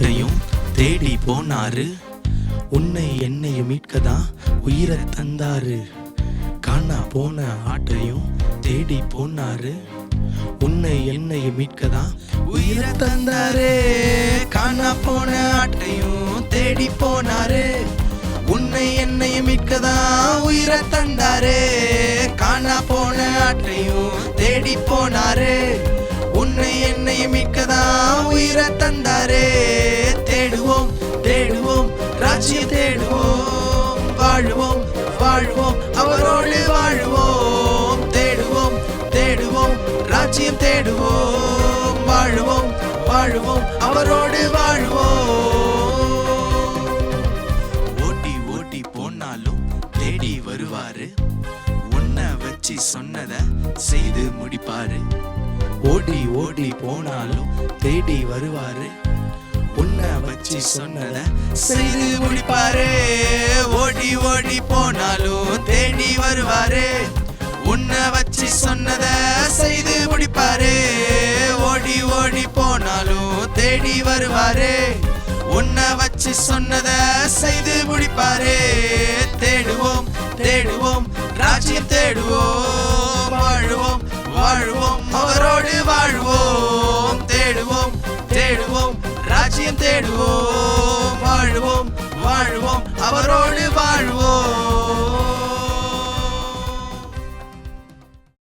ஆட்டையும் தேடி போனாரு. உன்னை என்னையும் மீட்கதான் உயிரை தந்தாரு. காணா போன ஆட்டையும் தேடி போனாரு. உன்னை என்னையும் மீட்கதான் உயிரை தந்தாரு. காணா போன ஆட்டையும் தேடி போனாரு. உன்னை என்னையும் மீட்கதான் உயிரை தந்தாரு. காணா போன ஆட்டையும் தேடி போனாரு. உன்னை என்னையும் மீட்கதான் உயிரை தந்தாரு. தேடுவோம் தேடுவோம் ராஜ்யம் தேடுவோம். வாழுவோம் வாழ்வோம் அவரோடு வாழுவோம். தேடுவோம் தேடுவோம் ராஜ்யம் தேடுவோம். வாழுவோம் வாழ்வோம் அவரோடு வாழ்வோம். ஓட்டி ஓட்டி போனாலும் தேடி வருவாரு. உன்னை வச்சு சொன்னத செய்து முடிப்பாரு. ஓடி ஓடி போனாலும் தேடி வருவாரு. உன்னை வச்சு சொன்னத செய்து முடிப்பாரு. ஓடி ஓடி போனாலும் தேடி வருவாரு. உன்னை வச்சு சொன்னத செய்து முடிப்பாரு. ஓடி ஓடி போனாலும் தேடி வருவாரு. உன்னை வச்சு சொன்னத செய்து முடிப்பாரு. தேடுவோம் தேடுவோம் ராஜ்யம் தேடுவோம். வாழுவோம் வாழ்வோம் அவரோடு வாழ்வோம். தேடுவோம் தேடுவோம் ராஜ்யம் தேடுவோம். வாழுவோம் வாழ்வோம் அவரோடு வாழ்வோம்.